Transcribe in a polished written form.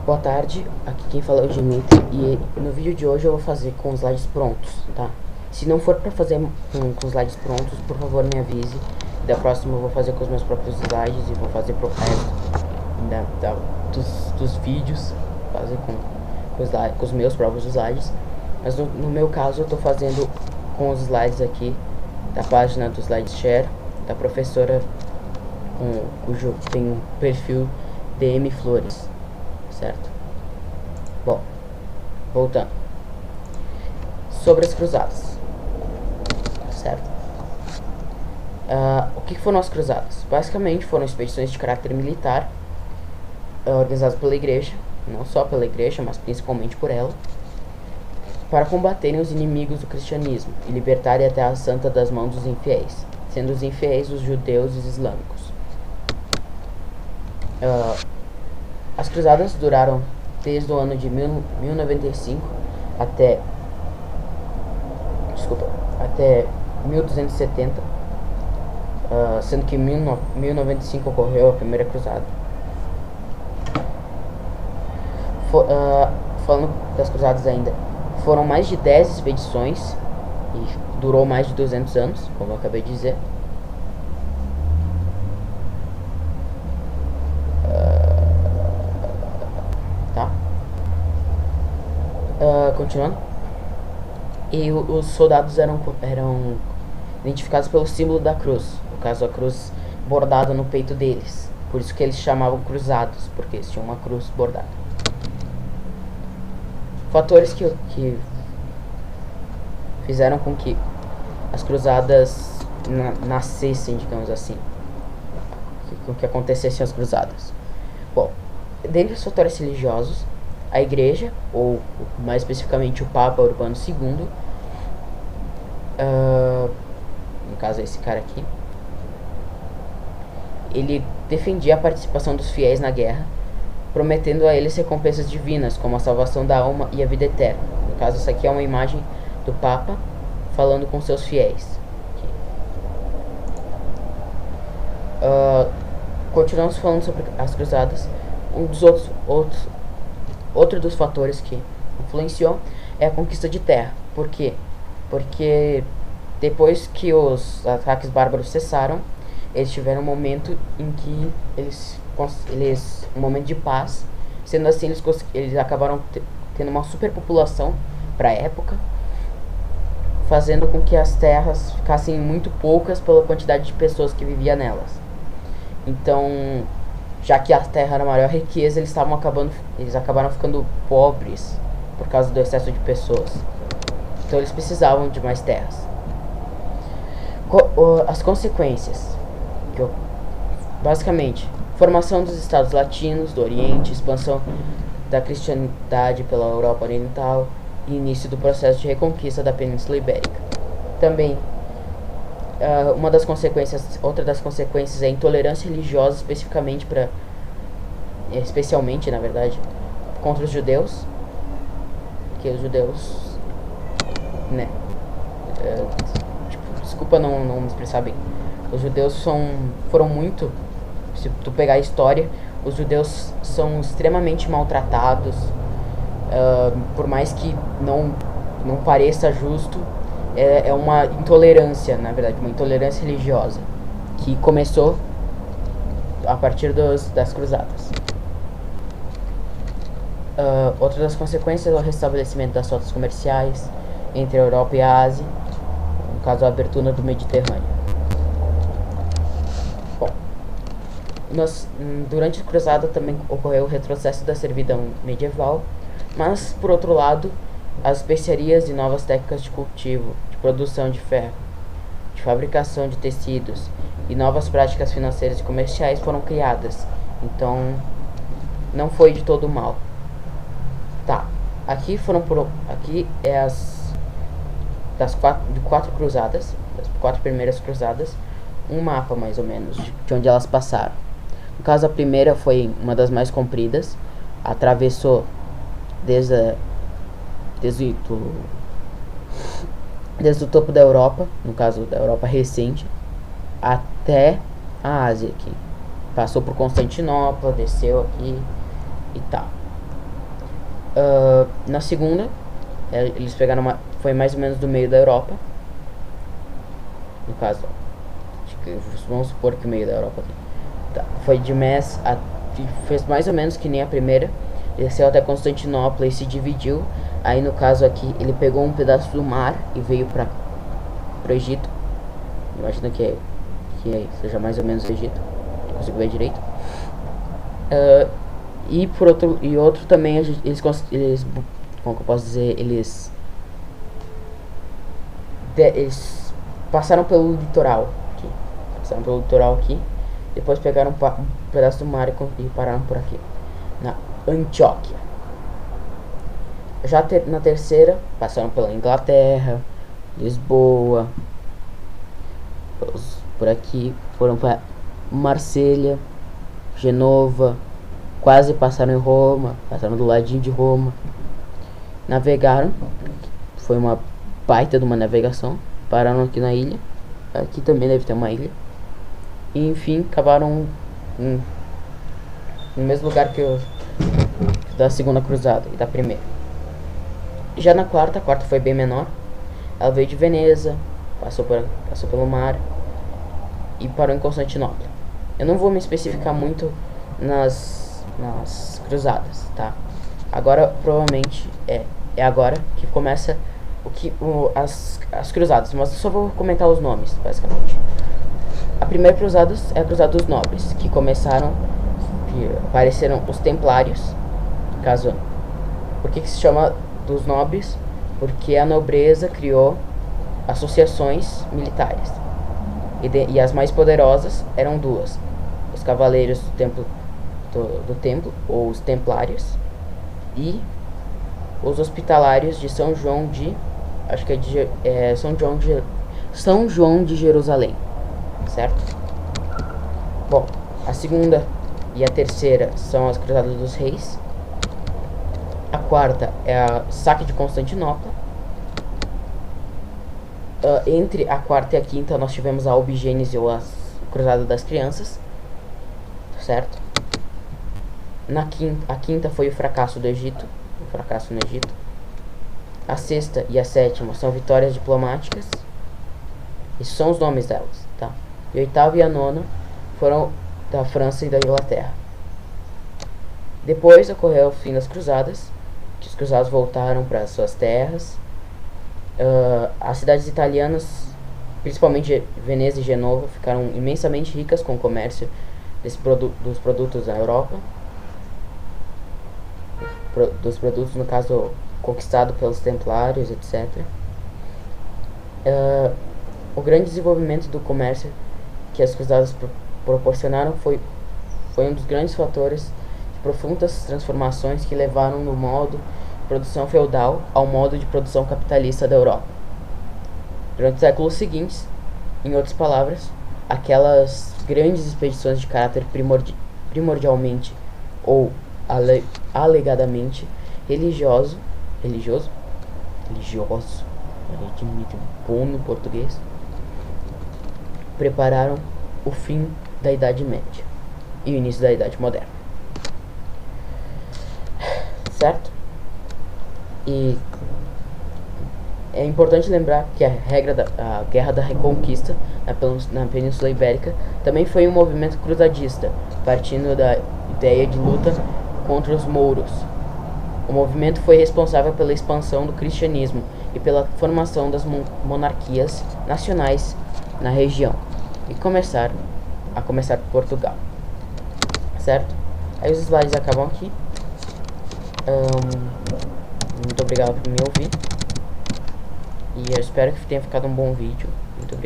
Boa tarde, aqui quem fala é o Dimitri e no vídeo de hoje eu vou fazer com slides prontos, tá? Se não for pra fazer com slides prontos, por favor me avise. Da próxima eu vou fazer com os meus próprios slides e vou fazer pro resto dos vídeos, fazer com os meus próprios slides. Mas no meu caso eu tô fazendo com os slides aqui da página do SlideShare, da professora cujo tem um perfil DM Flores, certo? Bom, voltando sobre as cruzadas, certo? O que foram as cruzadas? Basicamente foram expedições de caráter militar organizadas pela igreja, não só pela igreja, mas principalmente por ela, para combaterem os inimigos do cristianismo e libertarem a Terra Santa das mãos dos infiéis, sendo os infiéis os judeus e os islâmicos. As cruzadas duraram desde o ano de 1095 até 1270, sendo que em 1095 ocorreu a primeira cruzada. Falando das cruzadas ainda, foram mais de 10 expedições e durou mais de 200 anos, como eu acabei de dizer. Continuando. E os soldados eram identificados pelo símbolo da cruz, no caso a cruz bordada no peito deles. Por isso que eles chamavam cruzados, porque eles tinham uma cruz bordada. Fatores que fizeram com que as cruzadas nascessem, digamos assim, com que acontecessem as cruzadas. Bom, dentre os fatores religiosos, a igreja, ou mais especificamente o Papa Urbano II, no caso esse cara aqui, ele defendia a participação dos fiéis na guerra, prometendo a eles recompensas divinas, como a salvação da alma e a vida eterna. No caso, essa aqui é uma imagem do Papa falando com seus fiéis. Continuamos falando sobre as cruzadas. Outro dos fatores que influenciou é a conquista de terra. Por quê? Porque depois que os ataques bárbaros cessaram, eles tiveram um momento em que um momento de paz. Sendo assim, eles acabaram tendo uma superpopulação para a época, fazendo com que as terras ficassem muito poucas pela quantidade de pessoas que viviam nelas. Então, já que a terra era a maior riqueza, eles acabaram ficando pobres por causa do excesso de pessoas. Então eles precisavam de mais terras. As consequências, basicamente, formação dos estados latinos do Oriente, expansão da cristianidade pela Europa Oriental e início do processo de reconquista da Península Ibérica. Também outra das consequências é a intolerância religiosa, especialmente, na verdade, contra os judeus, porque os judeus, né, desculpa não me expressar bem, os judeus foram muito, se tu pegar a história, os judeus são extremamente maltratados, por mais que não pareça justo. É uma intolerância, na verdade, uma intolerância religiosa que começou a partir das cruzadas. Outra das consequências é o restabelecimento das rotas comerciais entre a Europa e a Ásia, no caso a abertura do Mediterrâneo. Bom, durante a cruzada também ocorreu o retrocesso da servidão medieval, mas por outro lado, as especiarias e novas técnicas de cultivo, de produção de ferro, de fabricação de tecidos e novas práticas financeiras e comerciais foram criadas. Então, não foi de todo mal. Tá, aqui é das quatro cruzadas, das 4 primeiras cruzadas, um mapa mais ou menos de onde elas passaram. No caso, a primeira foi uma das mais compridas, atravessou desde o topo da Europa, no caso da Europa recente, até a Ásia aqui. Passou por Constantinopla, desceu aqui e tal. Na segunda, eles pegaram foi mais ou menos do meio da Europa. No caso, acho que, vamos supor que o meio da Europa aqui. Tá, foi de Metz fez mais ou menos que nem a primeira. Desceu até Constantinopla e se dividiu. Aí no caso aqui, ele pegou um pedaço do mar e veio pro Egito. Imagina que seja mais ou menos o Egito. Não consigo ver direito. E outro também, eles como que eu posso dizer, eles passaram pelo litoral aqui. Depois pegaram um pedaço do mar e pararam por aqui, na Antioquia. Já na terceira, passaram pela Inglaterra, Lisboa, por aqui, foram para Marselha, Genova, quase passaram em Roma, passaram do ladinho de Roma, navegaram, foi uma baita de uma navegação, pararam aqui na ilha, aqui também deve ter uma ilha, e enfim, acabaram no mesmo lugar que da segunda cruzada e da primeira. Já na quarta, a quarta foi bem menor, ela veio de Veneza, passou pelo mar e parou em Constantinopla. Eu não vou me especificar muito nas cruzadas, tá? Agora, provavelmente, é agora que começa as cruzadas, mas eu só vou comentar os nomes, basicamente. A primeira cruzada é a Cruzada dos Nobres, que apareceram os Templários, caso... Por que se chama dos nobres? Porque a nobreza criou associações militares, e as mais poderosas eram duas: os Cavaleiros do Templo, ou os Templários, e os Hospitalários de São João de... acho que é São João de Jerusalém, certo? Bom, a segunda e a terceira são as Cruzadas dos Reis. A quarta é a Saque de Constantinopla. Entre a quarta e a quinta nós tivemos a Albigênese, ou a Cruzada das Crianças, certo? A quinta foi o fracasso no Egito. A sexta e a sétima são vitórias diplomáticas. Esses são os nomes delas, tá? E a oitava e a nona foram da França e da Inglaterra. Depois ocorreu o fim das cruzadas, que os cruzados voltaram para suas terras. As cidades italianas, principalmente Veneza e Genova, ficaram imensamente ricas com o comércio dos produtos da Europa, dos produtos, no caso, conquistados pelos Templários, etc. O grande desenvolvimento do comércio que as cruzadas proporcionaram foi um dos grandes fatores de profundas transformações que levaram no modo de produção feudal ao modo de produção capitalista da Europa. Durante os séculos seguintes, em outras palavras, aquelas grandes expedições de caráter primordialmente ou alegadamente religioso, que muito bom no português, prepararam o fim da Idade Média e o início da Idade Moderna, certo? E é importante lembrar que a Guerra da Reconquista na Península Ibérica também foi um movimento cruzadista, partindo da ideia de luta contra os mouros. O movimento foi responsável pela expansão do cristianismo e pela formação das monarquias nacionais na região, e começar por Portugal, certo? Aí os slides acabam aqui. Muito obrigado por me ouvir, e eu espero que tenha ficado um bom vídeo. Muito obrigado.